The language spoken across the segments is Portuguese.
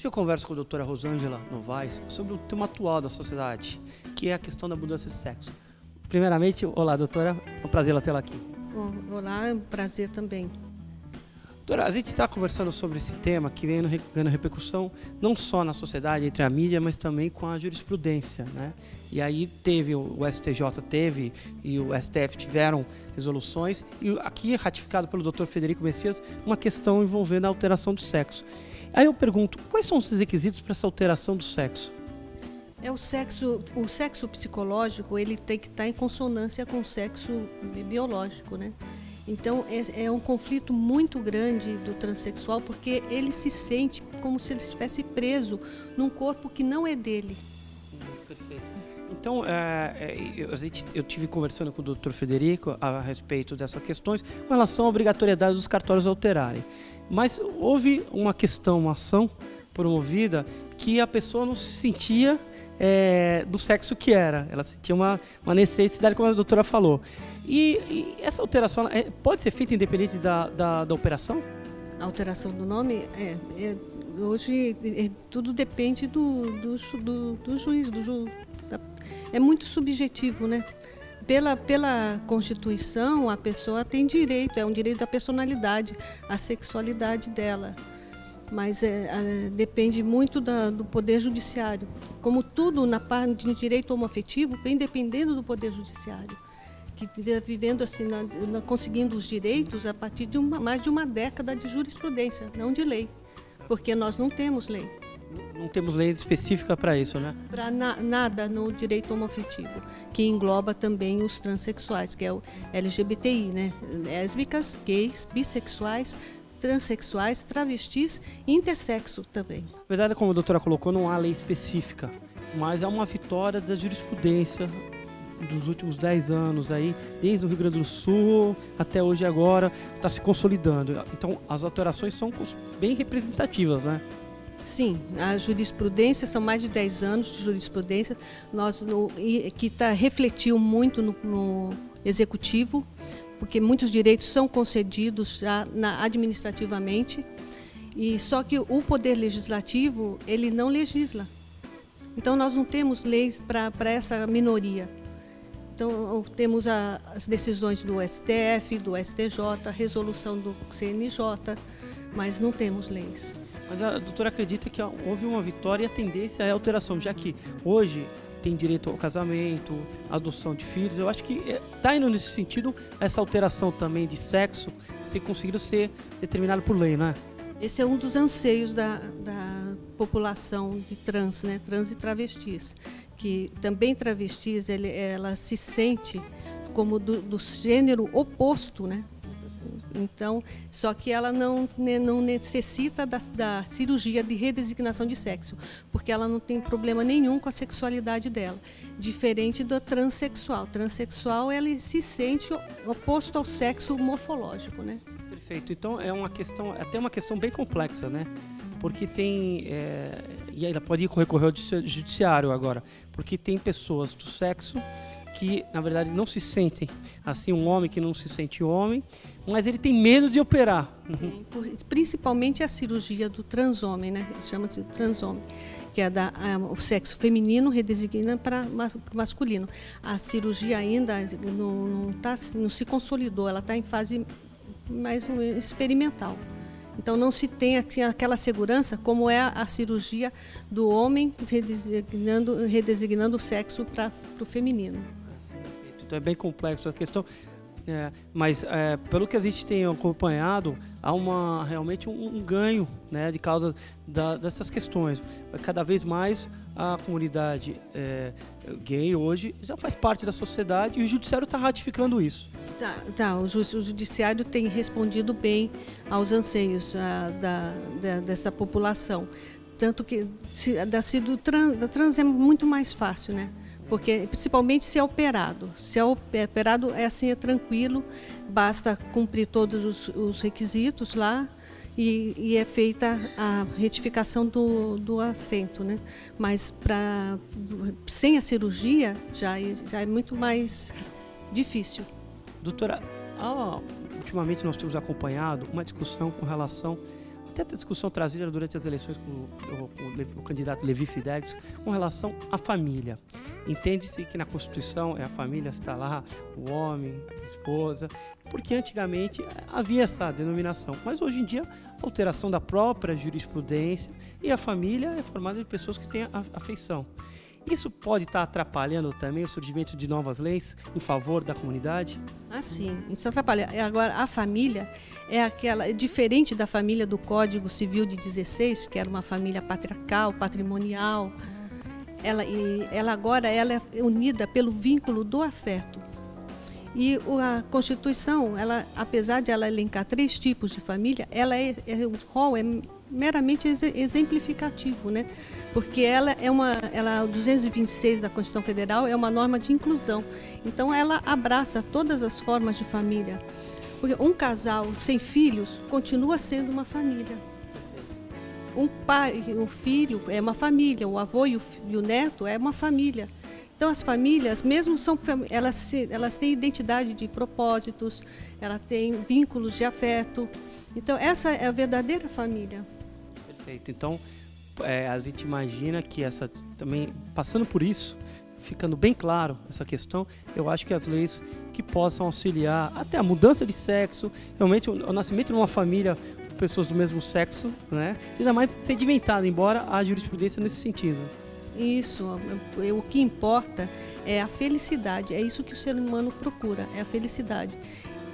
Hoje eu converso com a doutora Rosângela Novaes sobre o tema atual da sociedade, que é a questão da mudança de sexo. Primeiramente, olá doutora, é um prazer tê-la aqui. Olá, é um prazer também. Doutora, a gente está conversando sobre esse tema que vem ganhando repercussão não só na sociedade, entre a mídia, mas também com a jurisprudência, né? E aí teve, o STJ teve e o STF tiveram resoluções, e aqui ratificado pelo Dr. Frederico Messias, uma questão envolvendo a alteração do sexo. Aí eu pergunto, quais são os requisitos para essa alteração do sexo? O sexo psicológico, ele tem que estar em consonância com o sexo biológico, né? Então, é um conflito muito grande do transexual, porque ele se sente como se ele estivesse preso num corpo que não é dele. Perfeito. Então, eu tive conversando com o Dr. Federico a respeito dessas questões com relação à obrigatoriedade dos cartórios alterarem. Mas houve uma ação promovida que a pessoa não se sentia do sexo que era. Ela sentia uma necessidade, como a doutora falou. E essa alteração pode ser feita independente da operação? A alteração do nome hoje tudo depende do juiz. É muito subjetivo, né? Pela Constituição, a pessoa tem direito, é um direito da personalidade, a sexualidade dela. Mas depende muito do Poder Judiciário. Como tudo na parte de direito homoafetivo, vem dependendo do Poder Judiciário, que está vivendo assim, conseguindo os direitos a partir de mais de uma década de jurisprudência, não de lei, porque nós não temos lei. Não temos lei específica para isso, né? Para nada no direito homoafetivo, que engloba também os transexuais, que é o LGBTI, né? Lésbicas, gays, bissexuais, transexuais, travestis e intersexo também. Na verdade, como a doutora colocou, não há lei específica, mas é uma vitória da jurisprudência dos últimos 10 anos, aí, desde o Rio Grande do Sul até hoje agora, está se consolidando. Então, as alterações são bem representativas, né? Sim, a jurisprudência, são mais de 10 anos de jurisprudência, que refletiu muito no executivo, porque muitos direitos são concedidos já administrativamente, e só que o poder legislativo, ele não legisla. Então, nós não temos leis para essa minoria. Então, temos as decisões do STF, do STJ, a resolução do CNJ, mas não temos leis. Mas a doutora acredita que houve uma vitória e a tendência é a alteração, já que hoje tem direito ao casamento, adoção de filhos. Eu acho que está indo nesse sentido essa alteração também de sexo, se conseguiram ser determinado por lei, não é? Esse é um dos anseios da população de trans, né? Trans e travestis, que também travestis, ela se sente como do gênero oposto, né? Então, só que ela não necessita da cirurgia de redesignação de sexo, porque ela não tem problema nenhum com a sexualidade dela, diferente do transexual. Transexual, ela se sente oposto ao sexo morfológico, né? Perfeito. Então é até uma questão bem complexa, né? Porque tem, e ela pode recorrer ao judiciário agora, porque tem pessoas do sexo que, na verdade, não se sentem assim, um homem que não se sente homem, mas ele tem medo de operar. Principalmente a cirurgia do transhomem, né? Chama-se transhomem, que é o sexo feminino redesigna para masculino. A cirurgia ainda não se consolidou, ela está em fase mais experimental. Então não se tem aquela segurança como é a cirurgia do homem redesignando o sexo para o feminino. Então é bem complexo a questão, mas pelo que a gente tem acompanhado, há realmente um ganho, né, de causa dessas questões. Cada vez mais a comunidade gay hoje já faz parte da sociedade e o judiciário está ratificando isso. O judiciário tem respondido bem aos anseios dessa população. Tanto que da trans é muito mais fácil, né? Porque, principalmente se é operado. Se é operado, é tranquilo, basta cumprir todos os requisitos lá e é feita a retificação do assento, né? Mas sem a cirurgia já é muito mais difícil. Doutora, ultimamente nós temos acompanhado uma discussão com relação até a discussão trazida durante as eleições com o candidato Levi Fidelix com relação à família. Entende-se que na Constituição a família está lá, o homem, a esposa, porque antigamente havia essa denominação, mas hoje em dia a alteração da própria jurisprudência e a família é formada de pessoas que têm afeição. Isso pode estar atrapalhando também o surgimento de novas leis em favor da comunidade? Ah, sim, isso atrapalha. Agora, a família é diferente da família do Código Civil de 16, que era uma família patriarcal, patrimonial. Ela agora é unida pelo vínculo do afeto. E a Constituição, apesar de ela elencar 3 tipos de família, o rol é meramente exemplificativo, né? Porque ela 226 da Constituição Federal é uma norma de inclusão. Então ela abraça todas as formas de família. Porque um casal sem filhos continua sendo uma família. Um pai e um filho é uma família, o avô e o neto é uma família. Então as famílias, mesmo elas têm identidade de propósitos, elas têm vínculos de afeto. Então essa é a verdadeira família. Perfeito. Então a gente imagina que também passando por isso, ficando bem claro essa questão, eu acho que as leis que possam auxiliar até a mudança de sexo, realmente o nascimento de uma família com pessoas do mesmo sexo, né, ainda mais sedimentado, embora a jurisprudência nesse sentido. Isso, o que importa é a felicidade, é isso que o ser humano procura, é a felicidade.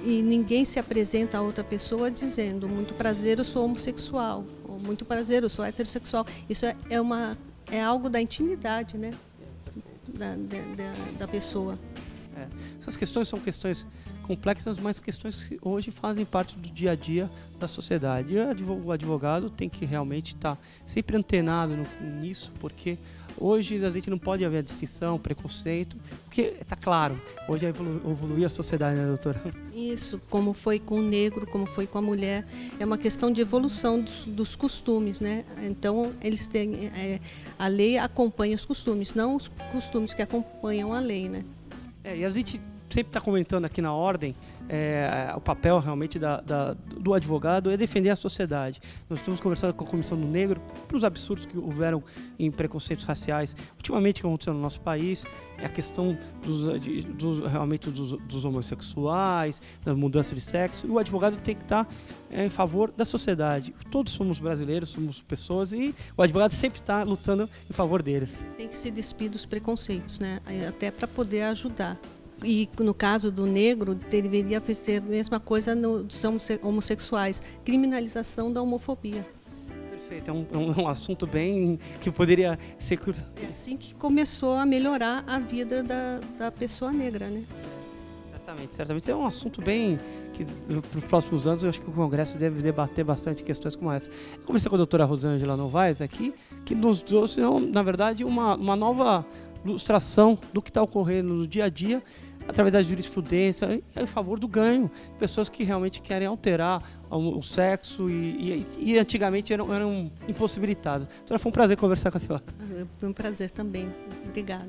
E ninguém se apresenta a outra pessoa dizendo, muito prazer, eu sou homossexual, ou muito prazer, eu sou heterossexual. Isso é algo da intimidade, né, da pessoa. Essas questões são questões complexas, mas questões que hoje fazem parte do dia a dia da sociedade. E o advogado tem que realmente estar sempre antenado nisso, porque hoje a gente não pode haver distinção, preconceito, porque está claro, hoje evoluiu a sociedade, né, doutora? Isso, como foi com o negro, como foi com a mulher, é uma questão de evolução dos costumes, né? Então, eles têm, a lei acompanha os costumes, não os costumes que acompanham a lei, né? E a gente sempre está comentando aqui na ordem, o papel realmente do advogado é defender a sociedade. Nós estamos conversando com a Comissão do Negro para os absurdos que houveram em preconceitos raciais ultimamente que aconteceu no nosso país, a questão realmente dos homossexuais, da mudança de sexo, e o advogado tem que estar em favor da sociedade. Todos somos brasileiros, somos pessoas, e o advogado sempre está lutando em favor deles. Tem que se despir dos preconceitos, né? Até para poder ajudar. E no caso do negro, deveria ser a mesma coisa dos homossexuais, criminalização da homofobia. Perfeito, é um assunto bem que poderia ser... É assim que começou a melhorar a vida da pessoa negra, né? Certamente. É um assunto bem que, para os próximos anos, eu acho que o Congresso deve debater bastante questões como essa. Eu conversei com a doutora Rosângela Novaes aqui, que nos trouxe, na verdade, uma nova ilustração do que está ocorrendo no dia a dia, através da jurisprudência, em favor do ganho. Pessoas que realmente querem alterar o sexo e antigamente eram impossibilitadas. Então foi um prazer conversar com a senhora. Foi um prazer também. Obrigada.